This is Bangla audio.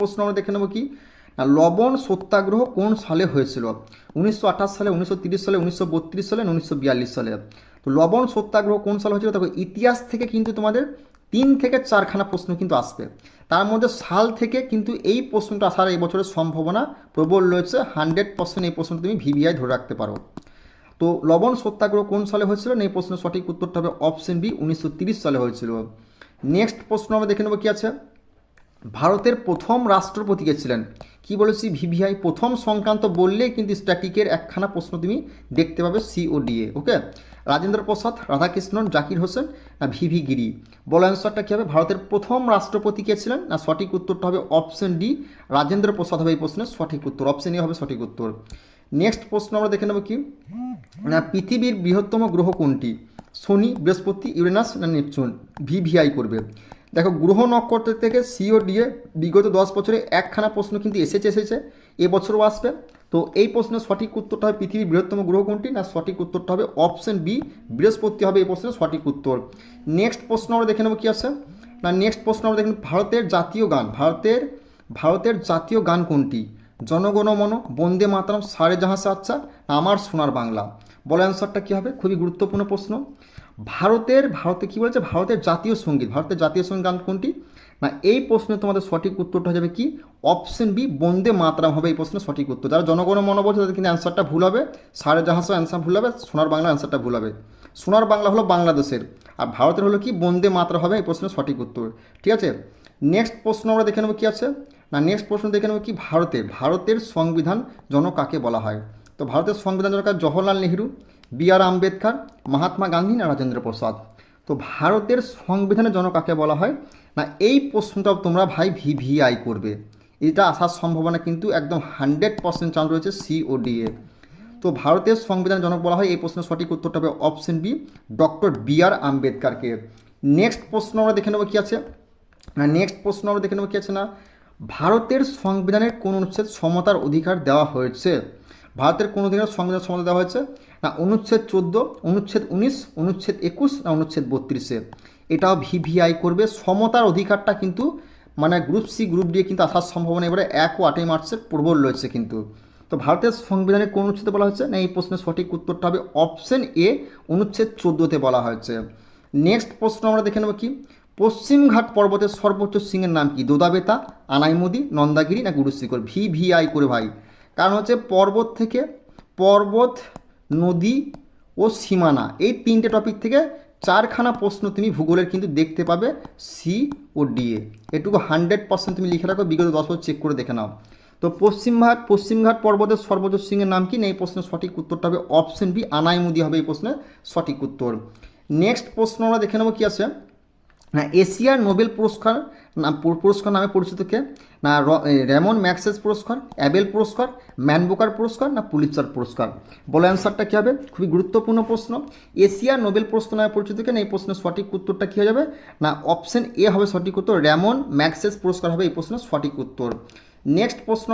প্রশ্ন আমরা দেখে নেব কি না, লবণ সত্যাগ্রহ কোন সালে হয়েছিল? 1928 সালে, 1930 সালে, 1932 সালে, 1942 সালে। তো লবণ সত্যাগ্রহ কোন সালে হয়েছিল? দেখো ইতিহাস থেকে কিন্তু তোমাদের 3 থেকে 4খানা প্রশ্ন কিন্তু আসবে, তার মধ্যে সাল থেকে কিন্তু এই প্রশ্নটা আসার এই বছরের সম্ভাবনা প্রবল রয়েছে। 100% এই প্রশ্নটা তুমি ভিভিআই ধরে রাখতে পারো। তো লবণ সত্যাগ্রহ কোন সালে হয়েছিল? এই প্রশ্নের সঠিক উত্তরটা হবে অপশন বি, 1930 সালে হয়েছিল। নেক্সট প্রশ্ন আমরা দেখে নেব কি আছে। ভারতের প্রথম রাষ্ট্রপতি কে ছিলেন? কি বলেছি ভিভিআই প্রথম সংক্রান্ত বললেই কিন্তু স্ট্যাটিকের একখানা প্রশ্ন তুমি দেখতে পাবে সিওডিএ। ওকে, রাজেন্দ্র প্রসাদ, রাধাকৃষ্ণন, জাকির হোসেন না ভিভি গিরি? বলো অ্যান্সারটা কী হবে? ভারতের প্রথম রাষ্ট্রপতি কে ছিলেন? না সঠিক উত্তরটা হবে অপশন ডি, রাজেন্দ্র প্রসাদ হবে এই প্রশ্নের সঠিক উত্তর। অপশন এ হবে সঠিক উত্তর। নেক্সট প্রশ্ন আমরা দেখে নেব কি না, পৃথিবীর বৃহত্তম গ্রহ কোনটি? শনি, বৃহস্পতি, ইউরেনাস না নেপচুন? ভিভিআই করবে। দেখো গ্রহ নক্ষত্র থেকে সিওডিএ বিগত 10 বছরে একখানা প্রশ্ন কিন্তু এসেছে, এবছরও আসবে। তো এই প্রশ্নের সঠিক উত্তরটা হবে পৃথিবীর বৃহত্তম গ্রহ কোনটি? না সঠিক উত্তরটা হবে অপশন বি, বৃহস্পতি হবে এই প্রশ্নের সঠিক উত্তর। নেক্সট প্রশ্ন আমরা দেখে নেব কি আছে না, নেক্সট প্রশ্ন আমরা দেখে নেব ভারতের জাতীয় গান, ভারতের জাতীয় গান কোনটি? জনগণমন, বন্দে মাতরম, সারে জাহাঁ সে আচ্ছা না আমার সোনার বাংলা? বলো অ্যান্সারটা কী হবে? খুবই গুরুত্বপূর্ণ প্রশ্ন। ভারতে কী বলেছে? ভারতের জাতীয় সঙ্গীত, ভারতের জাতীয় সঙ্গীত গান কোনটি? না এই প্রশ্নে তোমাদের সঠিক উত্তরটা হয়ে যাবে কি অপশন বি, বন্দে মাতরম হবে এই প্রশ্নের সঠিক উত্তর। যারা জনগণমন বলছে তাদের কিন্তু অ্যান্সারটা ভুল হবে, সারে জাহাঁ সে অ্যান্সার ভুল হবে, সোনার বাংলা অ্যান্সারটা ভুল হবে। সোনার বাংলা হলো বাংলাদেশের, আর ভারতের হলো কি বন্দে মাতরম হবে এই প্রশ্নের সঠিক উত্তর। ঠিক আছে, নেক্সট প্রশ্ন আমরা দেখে নেব কি আছে না, নেক্সট প্রশ্ন দেখে নেব কি ভারতের সংবিধান জনক কাকে বলা হয়? তো ভারতের সংবিধান জনক জওহরলাল নেহরু, বি.আর. আম্বেদকর, মহাত্মা গান্ধী না রাজেন্দ্র প্রসাদ? তো ভারতের সংবিধানের জনক কাকে বলা হয়? না এই প্রশ্নটাও তোমরা ভাই ভিভিআই করবে, এটা আসার সম্ভাবনা কিন্তু একদম 100% চান্স রয়েছে সিওডিএ। তো ভারতের সংবিধানের জনক বলা হয় এই প্রশ্নের সঠিক উত্তরটা হবে অপশন বি, ডক্টর বি.আর. আম্বেদকরকে। নেক্সট প্রশ্ন আমরা দেখে নেব কি আছে না, নেক্সট প্রশ্ন আমরা দেখে নেব কি আছে না, ভারতের সংবিধানের কোন অনুচ্ছেদ সমতার অধিকার দেওয়া হয়েছে? ভারতের কোন অধিকার সংবিধান সমতা দেওয়া হয়েছে? না অনুচ্ছেদ 14, অনুচ্ছেদ 19, অনুচ্ছেদ 21 না অনুচ্ছেদ 32-এ? এটাও ভিভিআই করবে। সমতার অধিকারটা কিন্তু মানে গ্রুপ সি গ্রুপ ডি কিন্তু আসার সম্ভাবনা এবারে 1 ও 8 মার্চের প্রবল রয়েছে কিন্তু। তো ভারতের সংবিধানের কোন অনুচ্ছেদে বলা হয়েছে? না এই প্রশ্নের সঠিক উত্তরটা হবে অপশন এ, অনুচ্ছেদ 14-তে বলা হয়েছে। নেক্সট প্রশ্ন আমরা দেখে নেব কি, পশ্চিমঘাট পর্বতের সর্বোচ্চ শৃঙ্গের নাম কি? দোদাবেতা, আনাইমুদি, নন্দাগিরি না গুরুশিখর? ভিভিআই করে ভাই, কারণ হচ্ছে পর্বত, নদী ও সীমানা এই 3টে টপিক থেকে 4খানা প্রশ্ন তুমি ভূগোলের কিন্তু দেখতে পাবে সি ও ডি এ। এটুকু 100% তুমি লিখে রাখো, বিগত 10 বছর চেক করে দেখে নাও। তো পশ্চিমঘাট পর্বতের সর্বোচ্চ শৃঙ্গের নাম কি? না এই প্রশ্নের সঠিক উত্তরটা হবে অপশন বি, আনাইমুদি হবে এই প্রশ্নের সঠিক উত্তর। নেক্সট প্রশ্ন আমরা দেখে নেব কি আছে না, এশিয়ার নোবেল পুরস্কার নামে পরিচিত কে? না র্যামন ম্যাগসেস পুরস্কার, অ্যাবেল পুরস্কার, ম্যান বুকার পুরস্কার না পুলিৎজার পুরস্কার? বলো অ্যান্সারটা কী হবে? খুবই গুরুত্বপূর্ণ প্রশ্ন। এশিয়ার নোবেল পুরস্কার নামে পরিচিত কে? না এই প্রশ্নের সঠিক উত্তরটা কী হয়ে যাবে? না অপশন এ হবে সঠিক উত্তর, র্যামন ম্যাগসেস পুরস্কার হবে এই প্রশ্নের সঠিক উত্তর। নেক্সট প্রশ্ন